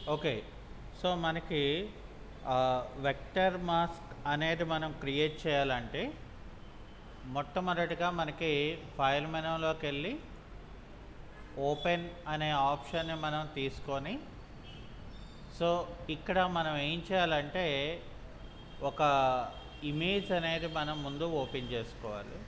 Okay. So, మనకి vector mask అనేది మనం క్రియేట్ చేయాలంటే, మొట్టమొదటిగా మనకి ఫైల్ మెనూలోకెళ్ళి ఓపెన్ అనే ఆప్షన్‌ని మనం తీసుకొని, సో, ఇక్కడ మనం ఏం చేయాలంటే, ఒక ఇమేజ్ అనేది మనం ముందు ఓపెన్ చేసుకోవాలి.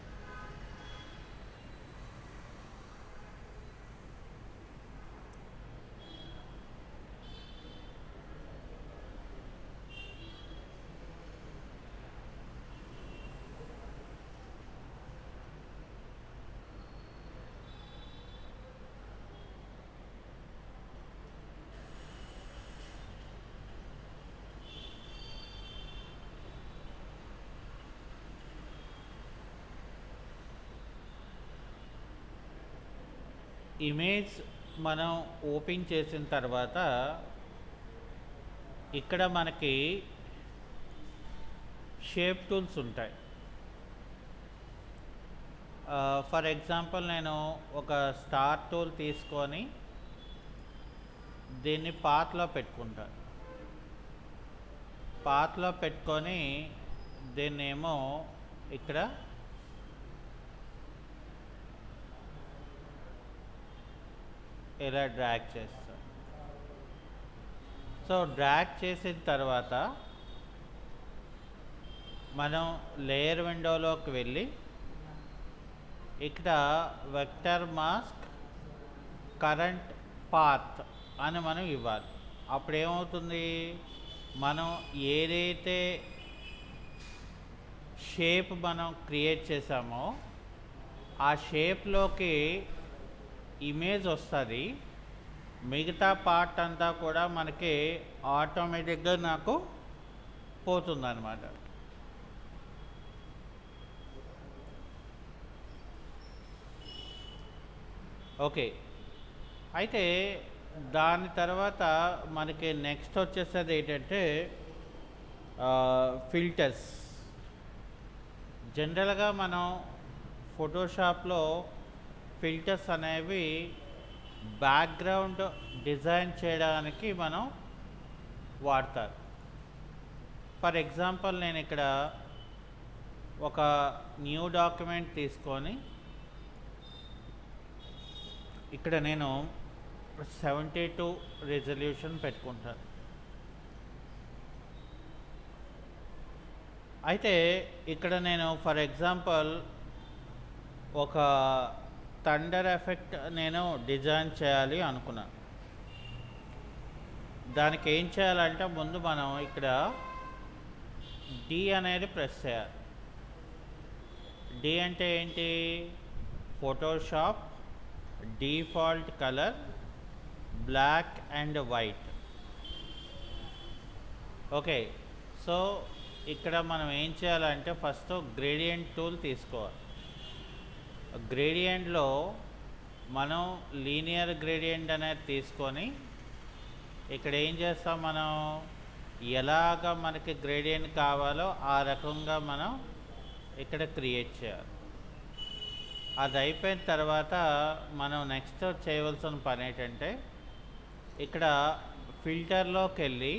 ఇమేజ్ మనం ఓపెన్ చేసిన తర్వాత, ఇక్కడ మనకి షేప్ టూల్స్ ఉంటాయి. ఫర్ ఎగ్జాంపుల్ నేను ఒక స్టార్ టూల్ తీసుకొని దీన్ని పాత్లో పెట్టుకుంటాను. పాత్లో పెట్టుకొని దీన్నేమో ఇక్కడ ఇలా డ్రాగ్ చేస్తాను. సో, డ్రాగ్ చేసిన తర్వాత మనం లేయర్ విండోలోకి వెళ్ళి ఇక్కడ వెక్టర్ మాస్క్ కరెంట్ పాత్ అని మనం ఇవ్వాలి. అప్పుడు ఏమవుతుంది, మనం ఏదైతే షేప్ మనం క్రియేట్ చేసామో ఆ షేప్లోకి ఇమేజ్ వస్తుంది. మిగతా పార్ట్ అంతా కూడా మనకి ఆటోమేటిక్గా నాకు పోతుందన్నమాట. ఓకే. అయితే దాని తర్వాత మనకి నెక్స్ట్ వచ్చేసేది ఏంటంటే ఫిల్టర్స్. జనరల్గా మనం ఫోటోషాప్లో ఫిల్టర్స్ అనేవి బ్యాక్గ్రౌండ్ డిజైన్ చేయడానికి మనం వాడతారు. ఫర్ ఎగ్జాంపుల్ నేను ఇక్కడ ఒక న్యూ డాక్యుమెంట్ తీసుకొని ఇక్కడ నేను 72 రిజల్యూషన్ పెట్టుకుంటాను. అయితే ఇక్కడ నేను ఫర్ ఎగ్జాంపుల్ ఒక థండర్ ఎఫెక్ట్ నేను డిజైన్ చేయాలి అనుకున్నాను. దానికి ఏం చేయాలంటే ముందు మనం ఇక్కడ డి అనేది ప్రెస్ చేయాలి. డి అంటే ఏంటి? Photoshop default colour black and white. Okay. So, ఇక్కడ మనం ఏం చేయాలంటే ఫస్ట్ గ్రేడియంట్ టూల్ తీసుకోవాలి. గ్రేడియంట్లో మనం లీనియర్ గ్రేడియంట్ అనేది తీసుకొని ఇక్కడ ఏం చేస్తాం, మనం ఎలాగ మనకి గ్రేడియంట్ కావాలో ఆ రకంగా మనం ఇక్కడ క్రియేట్ చేయాలి. అది అయిపోయిన తర్వాత మనం నెక్స్ట్ చేయవలసిన పని ఏంటంటే ఇక్కడ ఫిల్టర్లోకి వెళ్ళి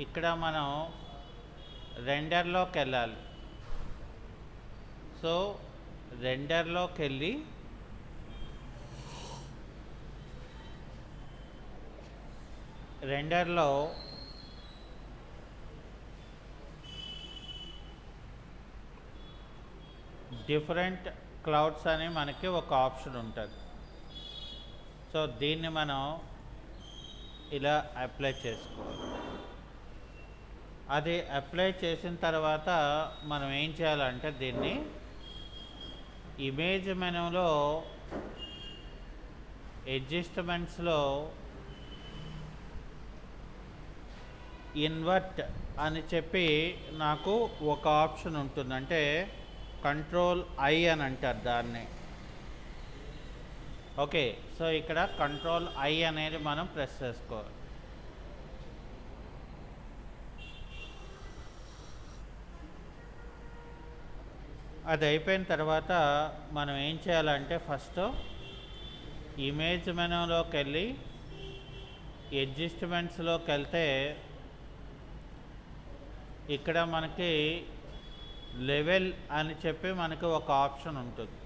ఇక్కడ మనం రెండర్లోకి వెళ్ళాలి. సో, రెండర్లోకి వెళ్ళి రెండర్లో డిఫరెంట్ క్లౌడ్స్ అని మనకి ఒక ఆప్షన్ ఉంటుంది. సో, దీన్ని మనం ఇలా అప్లై చేసుకోవాలి. అది అప్లై చేసిన తర్వాత మనం ఏం చేయాలంటే దీన్ని ఇమేజ్ మెనూలో అడ్జస్ట్మెంట్స్లో ఇన్వర్ట్ అని చెప్పి నాకు ఒక ఆప్షన్ ఉంటుంది. అంటే కంట్రోల్ ఐ అని అంటారు దాన్ని. ఓకే. సో, ఇక్కడ కంట్రోల్ ఐ అనేది మనం ప్రెస్ చేసుకోవాలి. అది అయిపోయిన తర్వాత మనం ఏం చేయాలంటే ఫస్ట్ ఇమేజ్ మెనూలోకి వెళ్ళి అడ్జస్ట్మెంట్స్లోకి వెళ్తే ఇక్కడ మనకి లెవెల్ అని చెప్పి మనకి ఒక ఆప్షన్ ఉంటుంది.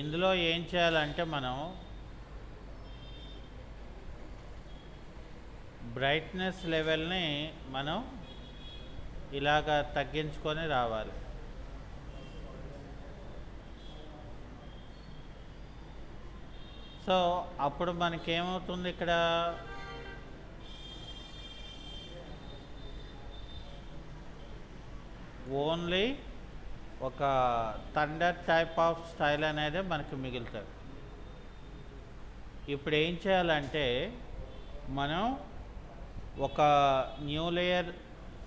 ఇందులో ఏం చేయాలంటే మనం బ్రైట్నెస్ లెవెల్ని మనం ఇలాగా తగ్గించుకొని రావాలి. సో అప్పుడు మనకేమవుతుంది, ఇక్కడ ఓన్లీ ఒక థండర్ టైప్ ఆఫ్ స్టైల్ అనేది మనకి మిగులుతుంది. ఇప్పుడు ఏం చేయాలంటే మనం ఒక న్యూ లేయర్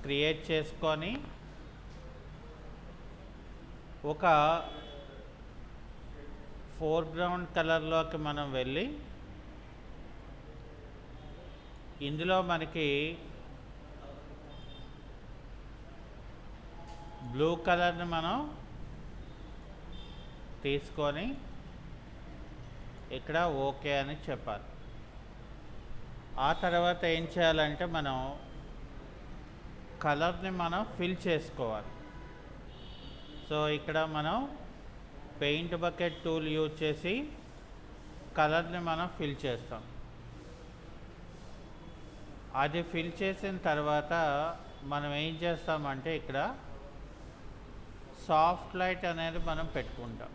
క్రియేట్ చేసుకొని ఒక ఫోర్గ్రౌండ్ కలర్లోకి మనం వెళ్ళి ఇందులో మనకి బ్లూ కలర్ని మనం తీసుకొని ఇక్కడ ఓకే అని చెప్పాలి. ఆ తర్వాత ఏం చేయాలంటే మనం కలర్ని మనం ఫిల్ చేసుకోవాలి. సో ఇక్కడ మనం పెయింట్ బకెట్ టూల్ యూజ్ చేసి కలర్ని మనం ఫిల్ చేస్తాం. అది ఫిల్ చేసిన తర్వాత మనం ఏం చేస్తామంటే ఇక్కడ సాఫ్ట్ లైట్ అనేది మనం పెట్టుకుంటాం.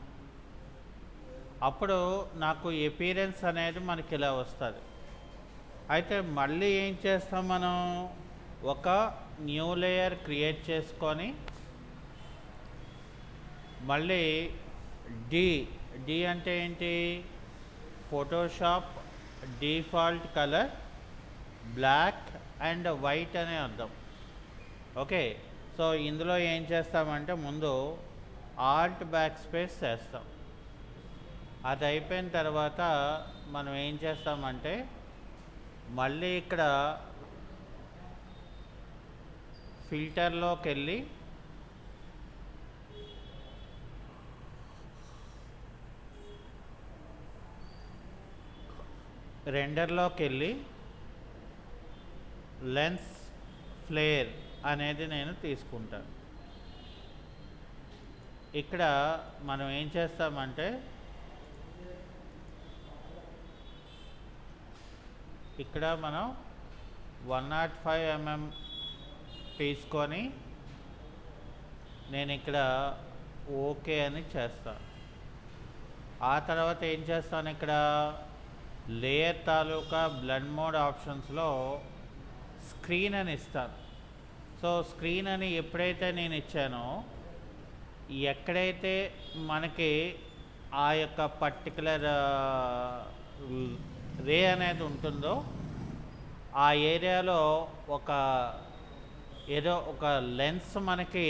అప్పుడు నాకు అపియరెన్స్ అనేది మనకి ఇలా వస్తుంది. అయితే మళ్ళీ ఏం చేస్తాం, మనం ఒక న్యూ లేయర్ క్రియేట్ చేసుకొని మళ్ళీ డి అంటే ఏంటి, Photoshop default colour black and white అనే అర్థం. ఓకే, సో ఇందులో ఏం చేస్తామంటే ముందు ఆల్ట్ బ్యాక్ స్పేస్ చేస్తాం. అది అయిపోయిన తర్వాత మనం ఏం చేస్తామంటే మళ్ళీ ఇక్కడ ఫిల్టర్లోకి వెళ్ళి రెండర్లోకి వెళ్ళి లెన్స్ ఫ్లేర్ అనేది నేను తీసుకుంటాను. ఇక్కడ మనం ఏం చేస్తామంటే ఇక్కడ మనం 105 mm తీసుకొని నేను ఇక్కడ ఓకే అని చేస్తాను. ఆ తర్వాత ఏం చేస్తాను, ఇక్కడ లేయర్ తాలూకా బ్లెండ్ మోడ్ ఆప్షన్స్లో స్క్రీన్ అని ఇస్తాను. సో స్క్రీన్ అని ఎప్పుడైతే నేను ఇచ్చానో ఎక్కడైతే మనకి ఆ యొక్క పర్టికులర్ రే అనేది ఉంటుందో ఆ ఏరియాలో ఏదో ఒక లెన్స్ మనకి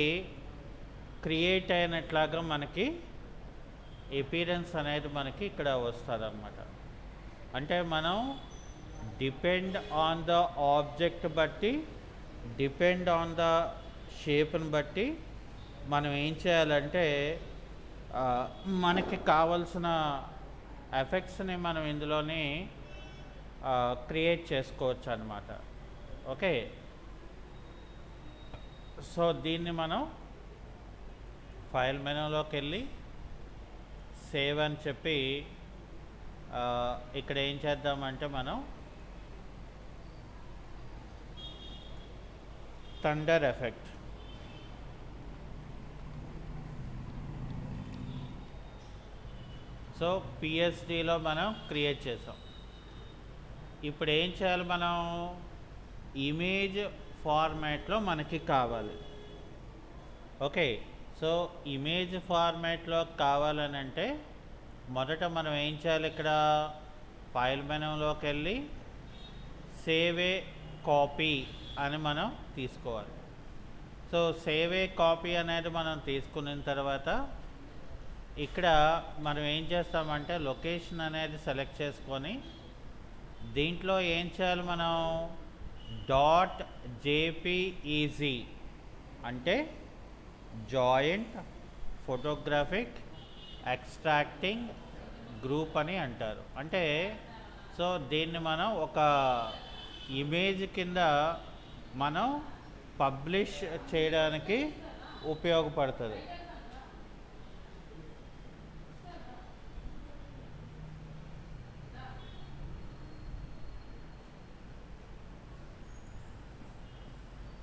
క్రియేట్ అయినట్లాగా మనకి అపియరెన్స్ అనేది మనకి ఇక్కడ వస్తుంది అన్నమాట. అంటే మనం డిపెండ్ ఆన్ ద ఆబ్జెక్ట్ బట్టి, డిపెండ్ ఆన్ ద షేప్ని బట్టి మనం ఏం చేయాలంటే మనకి కావలసిన ఎఫెక్ట్స్ని మనం ఇందులోని క్రియేట్ చేసుకోవచ్చు అన్నమాట. ఓకే, సో దీన్ని మనం ఫైల్ మెనూలోకి వెళ్ళి సేవ్ అని చెప్పి ఇక్కడ ఏం చేద్దామంటే మనం థండర్ ఎఫెక్ట్, సో పిఎస్డిలో మనం క్రియేట్ చేసాం. ఇప్పుడు ఏం చేయాలి, మనం ఇమేజ్ ఫార్మాట్లో మనకి కావాలి. ఓకే, సో ఇమేజ్ ఫార్మాట్లో కావాలని అంటే మొదట మనం ఏం చేయాలి, ఇక్కడ ఫైల్ మెనూలోకి వెళ్ళి సేవ్ ఏ కాపీ అని మనం తీసుకోవాలి. సో సేవ్ ఏ కాపీ అనేది మనం తీసుకున్న తర్వాత ఇక్కడ మనం ఏం చేస్తామంటే లొకేషన్ అనేది సెలెక్ట్ చేసుకొని దీంట్లో ఏం చేయాలి, మనం .jpeg అంటే జాయింట్ ఫోటోగ్రాఫిక్ ఎక్స్ట్రాక్టింగ్ గ్రూప్ అని అంటారు. అంటే సో దీన్ని మనం ఒక ఇమేజ్ కింద మనం పబ్లిష్ చేయడానికి ఉపయోగపడుతుంది.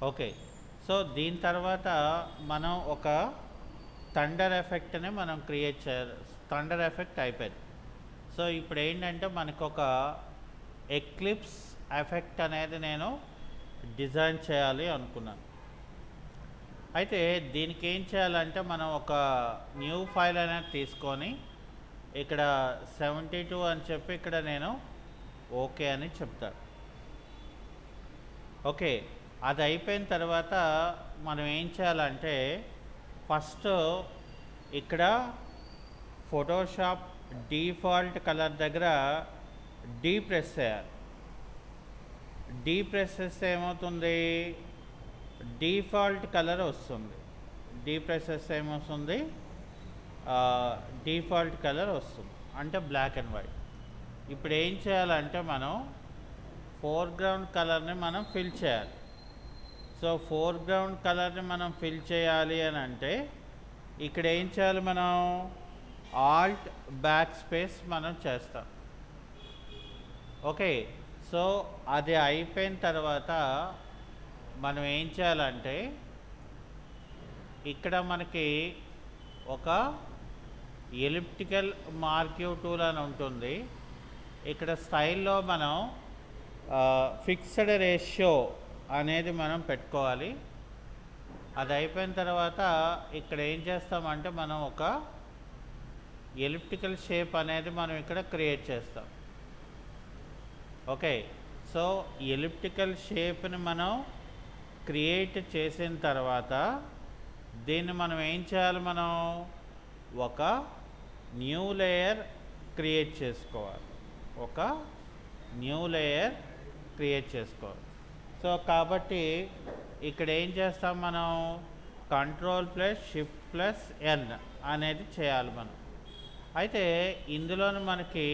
ఓకే, సో దీని తర్వాత మనం ఒక థండర్ ఎఫెక్ట్ని మనం క్రియేట్ చేయాలి. థండర్ ఎఫెక్ట్ అయిపోయింది. సో ఇప్పుడు ఏంటంటే మనకు ఒక ఎక్లిప్స్ ఎఫెక్ట్ అనేది నేను డిజైన్ చేయాలి అనుకున్నాను. అయితే దీనికి ఏం చేయాలంటే మనం ఒక న్యూ ఫైల్ అనేది తీసుకొని ఇక్కడ 72 అని చెప్పి ఇక్కడ నేను ఓకే అని చెప్తాను. ఓకే, అది అయిపోయిన తర్వాత మనం ఏం చేయాలంటే ఫస్ట్ ఇక్కడ ఫోటోషాప్ డిఫాల్ట్ కలర్ దగ్గర డీ ప్రెస్ చేయాలి. డీ ప్రెస్ చేస్తే ఏమవుతుంది, డిఫాల్ట్ కలర్ వస్తుంది. డీ ప్రెస్ చేస్తే ఏమొస్తుంది, డిఫాల్ట్ కలర్ వస్తుంది, అంటే బ్లాక్ అండ్ వైట్. ఇప్పుడు ఏం చేయాలంటే మనం ఫోర్గ్రౌండ్ కలర్ని మనం ఫిల్ చేయాలి. సో ఫోర్గ్రౌండ్ కలర్ని మనం ఫిల్ చేయాలి అని అంటే ఇక్కడ ఏం చేయాలి, మనం ఆల్ట్ బ్యాక్ స్పేస్ మనం చేస్తాం. ఓకే, సో అది అయిపోయిన తర్వాత మనం ఏం చేయాలంటే ఇక్కడ మనకి ఒక ఎలిప్టికల్ మార్క్యూ టూల్ అని ఉంటుంది. ఇక్కడ స్టైల్లో మనం ఫిక్స్డ్ రేషియో అనేది మనం పెట్టుకోవాలి. అది అయిపోయిన తర్వాత ఇక్కడ ఏం చేస్తామంటే మనం ఒక ఎలిప్టికల్ షేప్ అనేది మనం ఇక్కడ క్రియేట్ చేస్తాం. ఓకే, సో ఎలిప్టికల్ షేప్ని మనం క్రియేట్ చేసిన తర్వాత దీన్ని మనం ఏం చేయాలి, మనం ఒక న్యూ లేయర్ క్రియేట్ చేసుకోవాలి. ఒక న్యూ లేయర్ క్రియేట్ చేసుకోవాలి. సో కాబట్టి ఇక్కడ ఏం చేస్తాం, మనం Ctrl+Shift+N అనేది చేయాలి మనం. అయితే ఇందులోని మనకి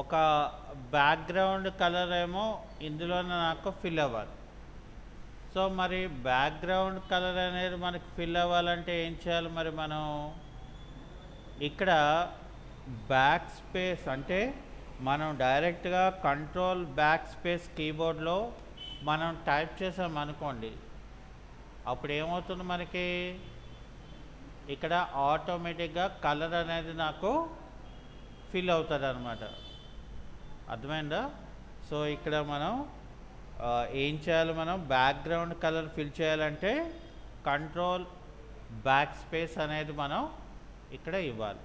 ఒక బ్యాక్గ్రౌండ్ కలర్ ఏమో ఇందులోనే నాకు ఫిల్ అవ్వాలి. సో మరి బ్యాక్గ్రౌండ్ కలర్ అనేది మనకి ఫిల్ అవ్వాలంటే ఏం చేయాలి, మరి మనం ఇక్కడ బ్యాక్ స్పేస్ అంటే మనం డైరెక్ట్గా కంట్రోల్ బ్యాక్ స్పేస్ కీబోర్డ్లో మనం టైప్ చేసాం అనుకోండి, అప్పుడు ఏమవుతుంది, మనకి ఇక్కడ ఆటోమేటిక్గా కలర్ అనేది నాకు ఫిల్ అవుతుంది అన్నమాట. అర్థమైందా? సో ఇక్కడ మనం ఏం చేయాలి, మనం బ్యాక్గ్రౌండ్ కలర్ ఫిల్ చేయాలంటే కంట్రోల్ బ్యాక్ స్పేస్ అనేది మనం ఇక్కడ ఇవ్వాలి.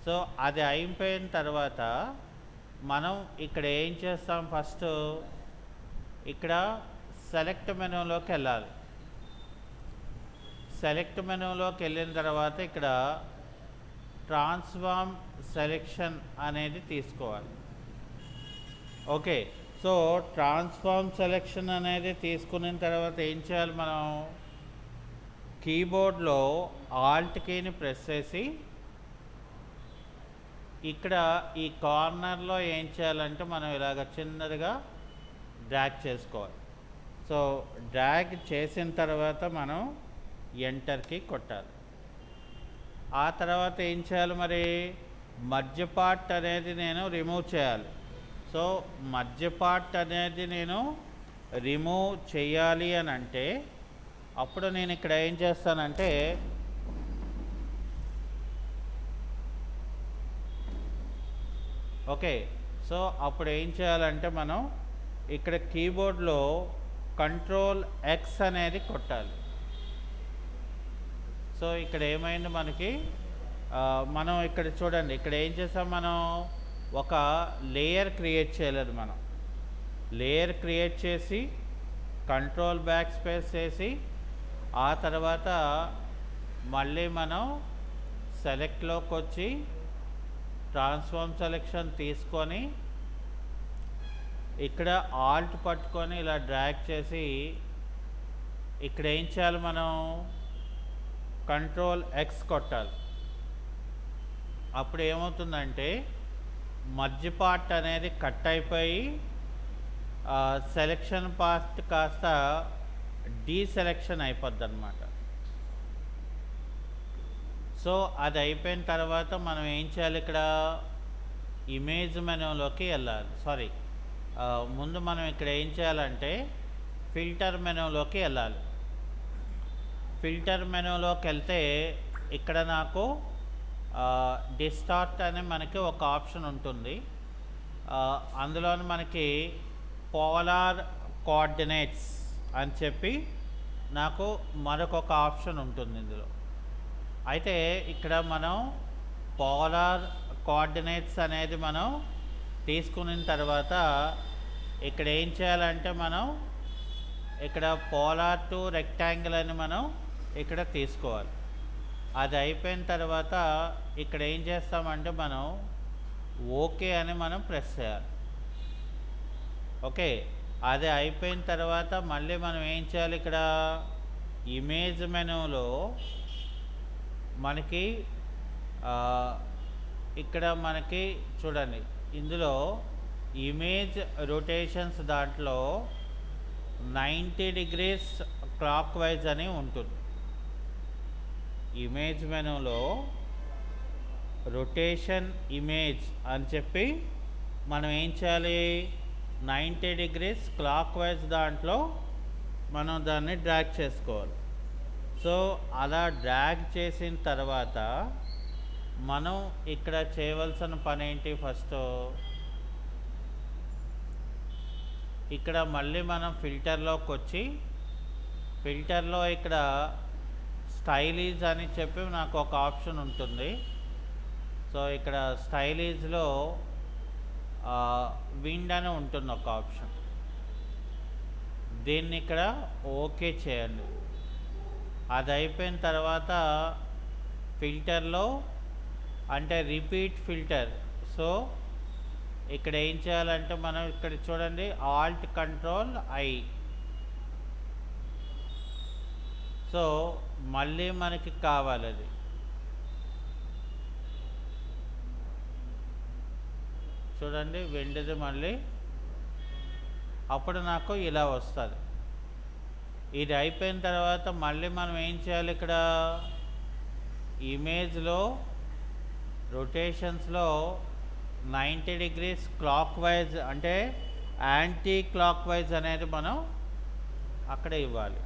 సో అది అయిపోయిన తర్వాత మనం ఇక్కడ ఏం చేస్తాం, ఫస్ట్ ఇక్కడ సెలెక్ట్ మెనూలోకి వెళ్ళాలి. సెలెక్ట్ మెనూలోకి వెళ్ళిన తర్వాత ఇక్కడ ట్రాన్స్ఫార్మ్ సెలెక్షన్ అనేది తీసుకోవాలి. ఓకే, సో ట్రాన్స్ఫార్మ్ సెలెక్షన్ అనేది తీసుకున్న తర్వాత ఏం చేయాలి, మనం కీబోర్డ్లో ఆల్ట్ కీని ప్రెస్ చేసి ఇక్కడ ఈ కార్నర్లో ఏం చేయాలంటే మనం ఇలాగ చిన్నదిగా డ్రాగ్ చేసుకోవాలి. సో డ్రాగ్ చేసిన తర్వాత మనం ఎంటర్కి కొట్టాలి. ఆ తర్వాత ఏం చేయాలి, మరి మధ్య పార్ట్ అనేది నేను రిమూవ్ చేయాలి. సో మధ్య పార్ట్ అనేది నేను రిమూవ్ చేయాలి అని అంటే అప్పుడు నేను ఇక్కడ ఏం చేస్తానంటే ఓకే, సో అప్పుడు ఏం చేయాలంటే మనం ఇక్కడ కీబోర్డ్లో Ctrl+X అనేది కొట్టాలి. సో ఇక్కడ ఏమైంది, మనకి మనం ఇక్కడ చూడండి, ఇక్కడ ఏం చేసాం, మనం ఒక లేయర్ క్రియేట్ చేయలేదు. మనం లేయర్ క్రియేట్ చేసి కంట్రోల్ బ్యాక్ స్పేస్ చేసి ఆ తర్వాత మళ్ళీ మనం సెలెక్ట్లోకి వచ్చి ట్రాన్స్ఫార్మ్ సెలెక్షన్ తీసుకొని ఇక్కడ ఆల్ట్ పట్టుకొని ఇలా డ్రాగ్ చేసి ఇక్కడ ఏం చేయాలి, మనం Ctrl+X కొట్టాలి. అప్పుడు ఏమవుతుందంటే మధ్య పార్ట్ అనేది కట్ అయిపోయి సెలెక్షన్ పార్ట్ కాస్త డీసెలెక్షన్ అయిపోద్ది అనమాట. సో అది అయిపోయిన తర్వాత మనం ఏం చేయాలి, ఇక్కడ ఇమేజ్ మెనూలోకి వెళ్ళాలి. సారీ, ముందు మనం ఇక్కడ ఏం చేయాలంటే ఫిల్టర్ మెనూలోకి వెళ్ళాలి. ఫిల్టర్ మెనూలోకి వెళ్తే ఇక్కడ నాకు డిస్టార్ట్ అని మనకి ఒక ఆప్షన్ ఉంటుంది. అందులో మనకి పోలార్ కోఆర్డినేట్స్ అని చెప్పి నాకు మరొక ఆప్షన్ ఉంటుంది ఇందులో. అయితే ఇక్కడ మనం పోలార్ కోఆర్డినేట్స్ అనేది మనం తీసుకున్న తర్వాత ఇక్కడ ఏం చేయాలంటే మనం ఇక్కడ పోలార్ టు రెక్టాంగిల్ అని మనం ఇక్కడ తీసుకోవాలి. అది అయిపోయిన తర్వాత ఇక్కడ ఏం చేస్తామంటే మనం ఓకే అని మనం ప్రెస్ చేయాలి. ఓకే, అది అయిపోయిన తర్వాత మళ్ళీ మనం ఏం చేయాలి, ఇక్కడ ఇమేజ్ మెనూలో మనకి ఇక్కడ మనకి చూడండి, ఇందులో ఇమేజ్ రొటేషన్స్ దాంట్లో 90 degrees క్లాక్ వైజ్ అని ఉంటుంది. ఇమేజ్ మెనూలో రొటేషన్ ఇమేజ్ అని చెప్పి మనం ఏం చేయాలి, 90 degrees క్లాక్ వైజ్ దాంట్లో మనం దాన్ని డ్రాగ్ చేసుకోవాలి. సో అలా డ్రాగ్ చేసిన తర్వాత మనం ఇక్కడ చేయవలసిన పని ఏంటి, ఫస్ట్ ఇక్కడ మళ్ళీ మనం ఫిల్టర్లోకి వచ్చి ఫిల్టర్లో ఇక్కడ స్టైలీజ్ అని చెప్పి నాకు ఒక ఆప్షన్ ఉంటుంది. సో ఇక్కడ స్టైలీజ్లో విండ్ అని ఉంటుంది ఒక ఆప్షన్. దీన్ని ఇక్కడ ఓకే చేయండి. అది అయిపోయిన తర్వాత ఫిల్టర్లో అంటే రిపీట్ ఫిల్టర్. సో ఇక్కడ ఏం చేయాలంటే మనం ఇక్కడ చూడండి, ఆల్ట్ కంట్రోల్ ఐ. సో మళ్ళీ మనకి కావాలి అది. చూడండి వెండిది మళ్ళీ అప్పుడు నాకు ఇలా వస్తుంది. ఇది అయిపోయిన తర్వాత మళ్ళీ మనం ఏం చేయాలి, ఇక్కడ ఇమేజ్లో రొటేషన్స్లో 90 degrees క్లాక్ వైజ్ అంటే యాంటీ క్లాక్ వైజ్ అనేది మనం అక్కడ ఇవ్వాలి.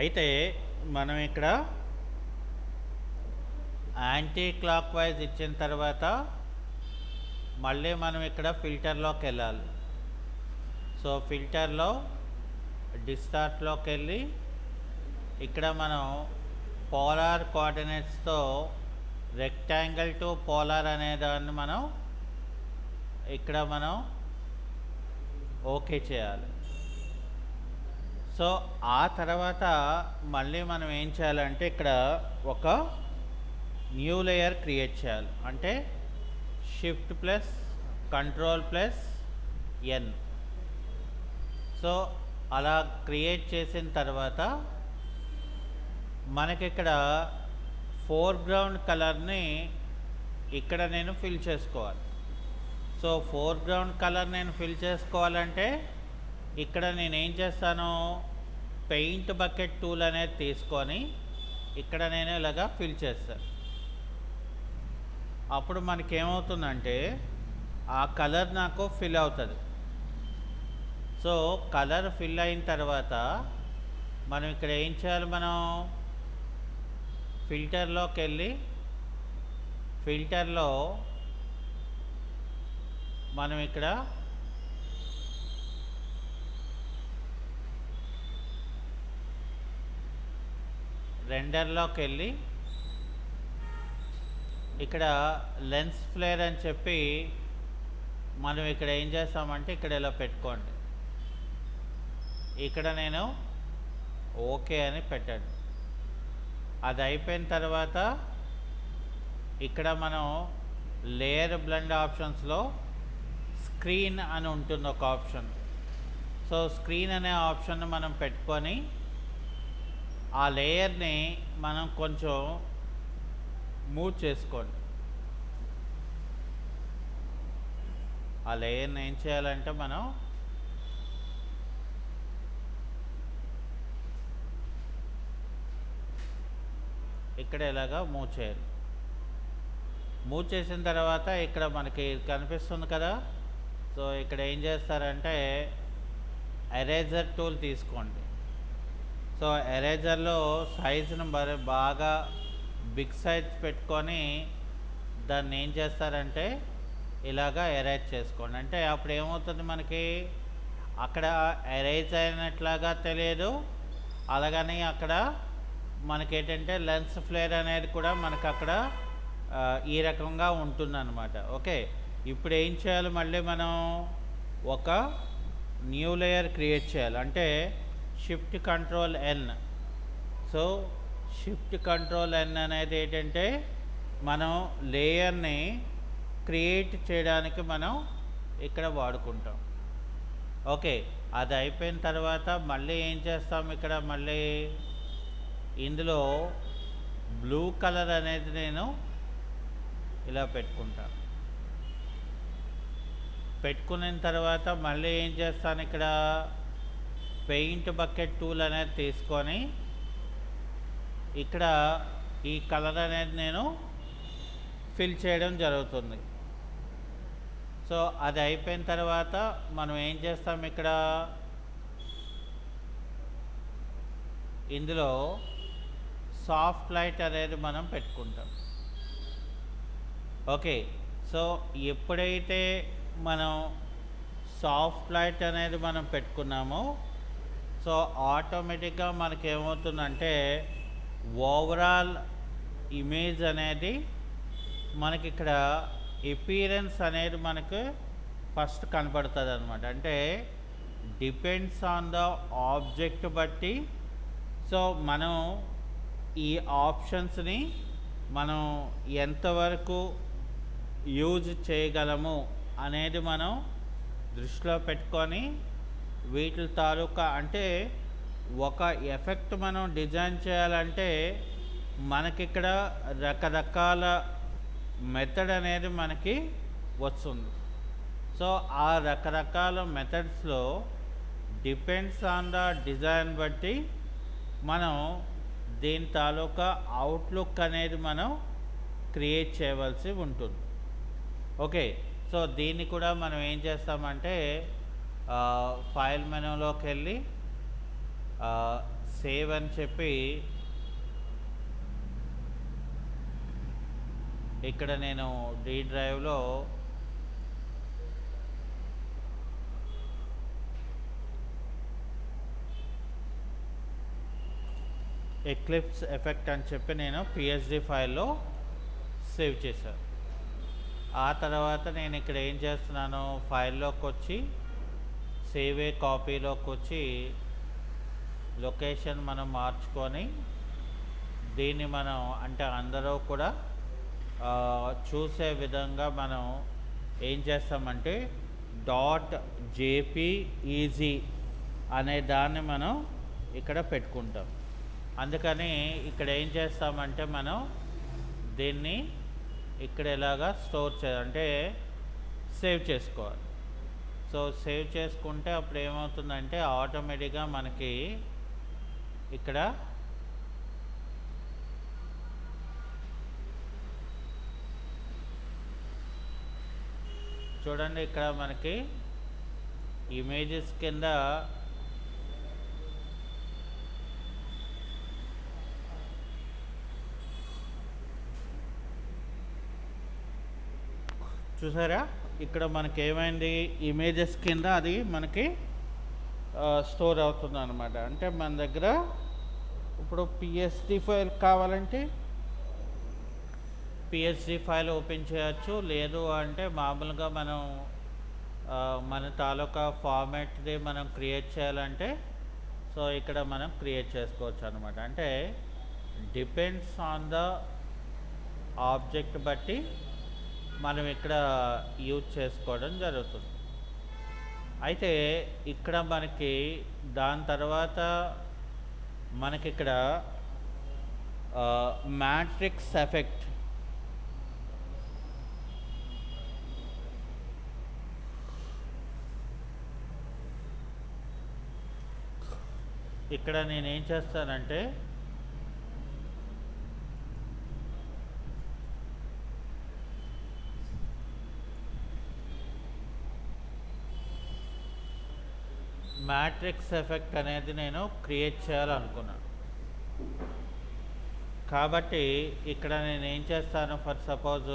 అయితే మనం ఇక్కడ యాంటీ క్లాక్ వైజ్ ఇచ్చిన తర్వాత మళ్ళీ మనం ఇక్కడ ఫిల్టర్లోకి వెళ్ళాలి. సో ఫిల్టర్లో డిస్టార్ట్లోకి వెళ్ళి ఇక్కడ మనం పోలార్ కోఆర్డినేట్స్తో రెక్టాంగిల్ టు పోలార్ అనే దాన్ని మనం ఇక్కడ మనం ఓకే చేయాలి. సో ఆ తర్వాత మళ్ళీ మనం ఏం చేయాలంటే ఇక్కడ ఒక న్యూ లేయర్ క్రియేట్ చేయాలి. అంటే షిఫ్ట్ ప్లస్ కంట్రోల్ ప్లస్ ఎన్. సో అలా క్రియేట్ చేసిన తర్వాత మనకి ఇక్కడ ఫోర్గ్రౌండ్ కలర్ని ఇక్కడ నేను ఫిల్ చేసుకోవాలి. సో ఫోర్గ్రౌండ్ కలర్ నేను ఫిల్ చేసుకోవాలంటే ఇక్కడ నేను ఏం చేస్తాను, పెయింట్ బకెట్ టూల్ అనేది తీసుకొని ఇక్కడ నేను ఇలాగా ఫిల్ చేస్తాను. అప్పుడు మనకేమవుతుందంటే ఆ కలర్ నాకు ఫిల్ అవుతుంది. సో కలర్ ఫిల్ అయిన తర్వాత మనం ఇక్కడ ఏం చేయాలి, మనం ఫిల్టర్లోకి వెళ్ళి ఫిల్టర్లో మనం ఇక్కడ రెండర్లోకి వెళ్ళి ఇక్కడ లెన్స్ ఫ్లేర్ అని చెప్పి మనం ఇక్కడ ఏం చేస్తామంటే ఇక్కడ ఇలా పెట్టుకోండి. ఇక్కడ నేను ఓకే అని పెట్టండి. అది అయిపోయిన తర్వాత ఇక్కడ మనం లేయర్ బ్లెండ్ ఆప్షన్స్లో స్క్రీన్ అని ఉంటుంది ఒక ఆప్షన్. సో సో స్క్రీన్ అనే ఆప్షన్ మనం పెట్టుకొని ఆ లేయర్ని మనం కొంచెం మూవ్ చేసుకోండి. ఆ లేయర్ని ఏం చేయాలంటే మనం ఇక్కడ ఇలాగా మూవ్ చేయాలి. మూవ్ చేసిన తర్వాత ఇక్కడ మనకి కనిపిస్తుంది కదా, సో ఇక్కడ ఏం చేస్తారంటే ఎరేజర్ టూల్ తీసుకోండి. సో ఎరేజర్లో సైజును మరి బాగా బిగ్ సైజ్ పెట్టుకొని దాన్ని ఏం చేస్తారంటే ఇలాగా ఎరేజ్ చేసుకోండి. అంటే అప్పుడు ఏమవుతుంది, మనకి అక్కడ ఎరేజ్ అయినట్లాగా తెలియదు, అలాగని అక్కడ మనకి ఏంటంటే లెన్స్ ఫ్లేర్ అనేది కూడా మనకు అక్కడ ఈ రకంగా ఉంటుందన్నమాట. ఓకే, ఇప్పుడు ఏం చేయాలి, మళ్ళీ మనం ఒక న్యూ లేయర్ క్రియేట్ చేయాలి. అంటే shift control N. So shift control N అనేది ఏంటంటే మనం లేయర్ని క్రియేట్ చేయడానికి మనం ఇక్కడ వాడుకుంటాం. ఓకే, అది అయిపోయిన తర్వాత మళ్ళీ ఏం చేస్తాం, ఇక్కడ మళ్ళీ ఇందులో బ్లూ కలర్ అనేది నేను ఇలా పెట్టుకుంటాను. పెట్టుకున్న తర్వాత మళ్ళీ ఏం చేస్తాను, ఇక్కడ పెయింట్ బకెట్ టూల్ అనేది తీసుకొని ఇక్కడ ఈ కలర్ అనేది నేను ఫిల్ చేయడం జరుగుతుంది. సో అది అయిపోయిన తర్వాత మనం ఏం చేస్తాం, ఇక్కడ ఇందులో సాఫ్ట్ లైట్ అనేది మనం పెట్టుకుంటాం. ఓకే, సో ఎప్పుడైతే మనం సాఫ్ట్ లైట్ అనేది మనం పెట్టుకున్నామో సో ఆటోమేటిక్గా మనకి ఏమవుతుందంటే ఓవరాల్ ఇమేజ్ అనేది మనకి ఇక్కడ ఎపీరెన్స్ అనేది మనకు ఫస్ట్ కనపడుతుంది అనమాట. అంటే డిపెండ్స్ ఆన్ ద ఆబ్జెక్ట్ బట్టి సో మనం ఈ ఆప్షన్స్ని మనం ఎంతవరకు యూజ్ చేయగలము అనేది మనం దృష్టిలో పెట్టుకొని వీటి తాలూకా అంటే ఒక ఎఫెక్ట్ మనం డిజైన్ చేయాలంటే మనకిక్కడ రకరకాల మెథడ్ అనేది మనకి వస్తుంది. సో ఆ రకరకాల మెథడ్స్లో డిపెండ్స్ ఆన్ ద డిజైన్ బట్టి మనం దీని తాలూకా అవుట్లుక్ అనేది మనం క్రియేట్ చేయవలసి ఉంటుంది. ఓకే, సో దీన్ని కూడా మనం ఏం చేస్తామంటే ఫైల్ మెనూలోకి వెళ్ళి సేవ్ అని చెప్పి ఇక్కడ నేను డి డ్రైవ్లో ఎక్లిప్స్ ఎఫెక్ట్ అని చెప్పి నేను పిఎస్డి ఫైల్లో సేవ్ చేశాను. ఆ తర్వాత నేను ఇక్కడ ఏం చేస్తున్నాను, ఫైల్లోకి వచ్చి సేవ్ ఏ కాపీలోకి వచ్చి లొకేషన్ మనం మార్చుకొని దీన్ని మనం అంటే అందరూ కూడా చూసే విధంగా మనం ఏం చేస్తామంటే .jpeg అనే దాన్ని మనం ఇక్కడ పెట్టుకుంటాం. అందుకని ఇక్కడ ఏం చేస్తామంటే మనం దీన్ని ఇక్కడ ఇలాగా స్టోర్ అంటే సేవ్ చేసుకోవాలి. సో సేవ్ చేసుకుంటే అప్పుడు ఏమవుతుందంటే ఆటోమేటిక్గా మనకి ఇక్కడ చూడండి, ఇక్కడ మనకి ఇమేజెస్ కింద చూసారా, ఇక్కడ మనకి ఏమైంది, ఇమేజెస్ కింద అది మనకి స్టోర్ అవుతుంది అనమాట. అంటే మన దగ్గర ఇప్పుడు పిఎస్డి ఫైల్ కావాలంటే పిఎస్డి ఫైల్ ఓపెన్ చేయొచ్చు, లేదు అంటే మామూలుగా మనం మన తాలూకా ఫార్మాట్ది మనం క్రియేట్ చేయాలంటే సో ఇక్కడ మనం క్రియేట్ చేసుకోవచ్చు అనమాట. అంటే డిపెండ్స్ ఆన్ ద ఆబ్జెక్ట్ బట్టి మనం ఇక్కడ యూజ్ చేసుకోవడం జరుగుతుంది. అయితే ఇక్కడ మనకి దాని తర్వాత మనకిక్కడ మ్యాట్రిక్స్ ఎఫెక్ట్ ఇక్కడ నేనేం చేస్తానంటే మ్యాట్రిక్స్ ఎఫెక్ట్ అనేది నేను క్రియేట్ చేయాలనుకున్నాను. కాబట్టి ఇక్కడ నేను ఏం చేస్తాను, ఫర్ సపోజ్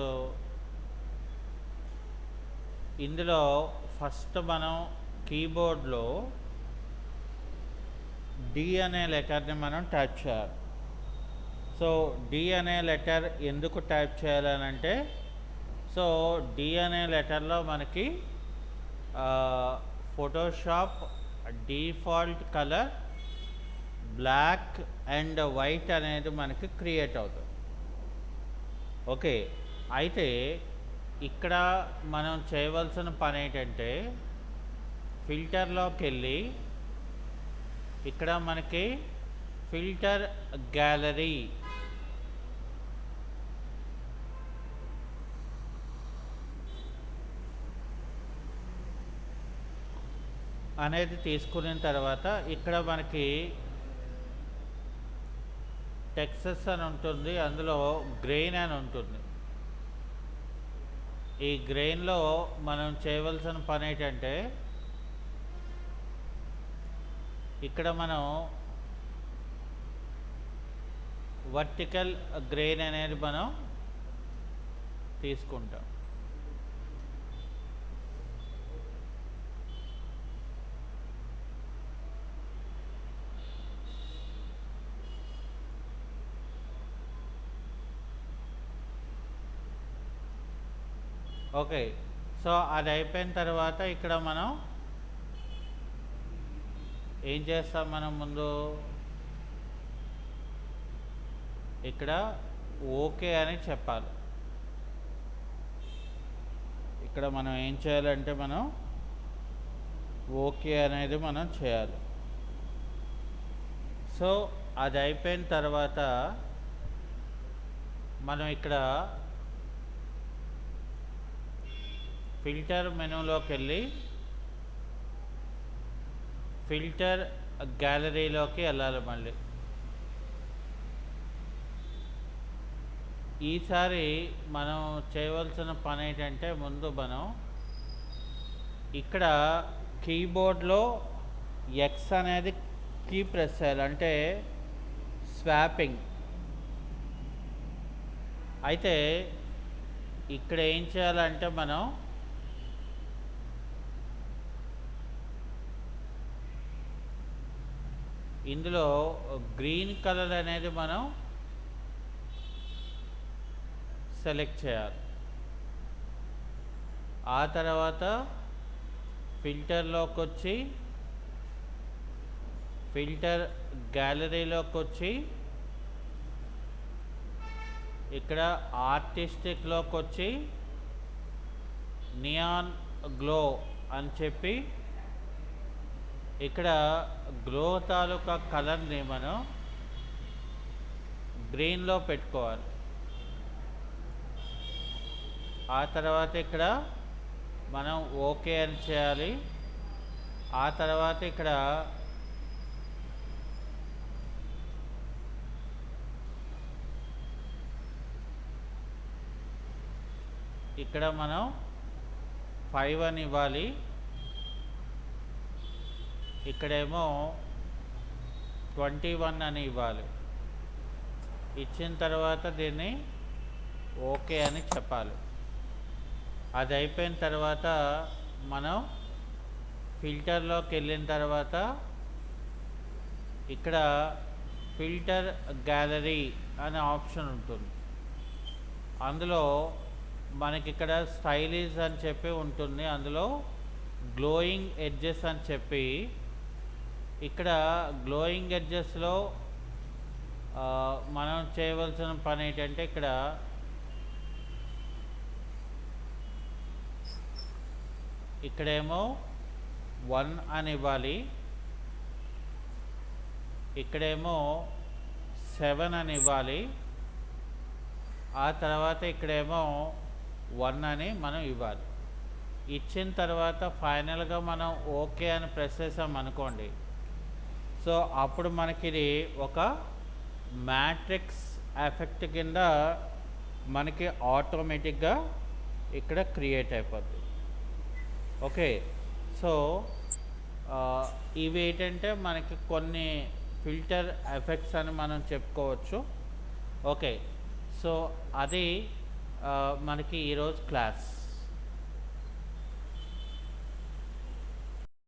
ఇందులో ఫస్ట్ మనం కీబోర్డ్లో డి అనే లెటర్ని మనం టైప్ చేయాలి. సో డి అనే లెటర్ ఎందుకు టైప్ చేయాలనంటే, సో డి అనే లెటర్లో మనకి Photoshop default colour black and white అనేది మనకి క్రియేట్ అవుతుంది. ఓకే, అయితే ఇక్కడ మనం చేయవలసిన పని ఏంటంటే ఫిల్టర్లోకి వెళ్ళి ఇక్కడ మనకి ఫిల్టర్ గ్యాలరీ అనేది తీసుకున్న తర్వాత ఇక్కడ మనకి టెక్సస్ అని ఉంటుంది, అందులో గ్రెయిన్ అని ఉంటుంది. ఈ గ్రెయిన్లో మనం చేయవలసిన పని ఏంటంటే ఇక్కడ మనం వర్టికల్ గ్రెయిన్ అనేది మనం తీసుకుంటాం. ఓకే, సో అది అయిపోయిన తర్వాత ఇక్కడ మనం ఏం చేస్తాం, మనం ముందు ఇక్కడ ఓకే అని చెప్పాలి. ఇక్కడ మనం ఏం చేయాలంటే మనం ఓకే అనేది మనం చేయాలి. సో అది అయిపోయిన తర్వాత మనం ఇక్కడ ఫిల్టర్ మెనూలోకి వెళ్ళి ఫిల్టర్ గ్యాలరీలోకి వెళ్ళాలి. మళ్ళీ ఈసారి మనం చేయవలసిన పని ఏంటంటే ముందు మనం ఇక్కడ కీబోర్డ్లో ఎక్స్ అనేది కీ ప్రెస్ చేయాలి, అంటే స్వాపింగ్. అయితే ఇక్కడ ఏం చేయాలంటే మనం ఇందులో గ్రీన్ కలర్ అనేది మనం సెలెక్ట్ చేయాలి. ఆ తర్వాత ఫిల్టర్లోకి వచ్చి ఫిల్టర్ గ్యాలరీలోకి వచ్చి ఇక్కడ ఆర్టిస్టిక్లోకి వచ్చి నియాన్ గ్లో అని చెప్పి ఇక్కడ గ్లో తాలూకా కలర్ని మనం గ్రీన్లో పెట్టుకోవాలి. ఆ తర్వాత ఇక్కడ మనం ఓకే అని చేయాలి. ఆ తర్వాత ఇక్కడ మనం 5 అని ఇవ్వాలి. ఇక్కడేమో 21 అని ఇవ్వాలి. ఇచ్చిన తర్వాత దీన్ని ఓకే అని చెప్పాలి. అది అయిపోయిన తర్వాత మనం ఫిల్టర్లోకి వెళ్ళిన తర్వాత ఇక్కడ ఫిల్టర్ గ్యాలరీ అనే ఆప్షన్ ఉంటుంది. అందులో మనకి ఇక్కడ స్టైలిష్ అని చెప్పి ఉంటుంది, అందులో గ్లోయింగ్ ఎడ్జెస్ అని చెప్పి ఇక్కడ గ్లోయింగ్ ఎడ్జెస్లో మనం చేయవలసిన పని ఏంటంటే ఇక్కడేమో 1 అని ఇవ్వాలి, ఇక్కడేమో 7 అని ఇవ్వాలి, ఆ తర్వాత ఇక్కడేమో 1 అని మనం ఇవ్వాలి. ఇచ్చిన తర్వాత ఫైనల్గా మనం ఓకే అని ప్రెస్ చేసాం అనుకోండి, సో అప్పుడు మనకి ఇది ఒక మ్యాట్రిక్స్ ఎఫెక్ట్ కింద మనకి ఆటోమేటిక్గా ఇక్కడ క్రియేట్ అయిపోద్ది. ఓకే, సో ఇవి ఏంటంటే మనకి కొన్ని ఫిల్టర్ ఎఫెక్ట్స్ అని మనం చెప్పుకోవచ్చు. ఓకే, సో అది మనకి ఈరోజు క్లాస్.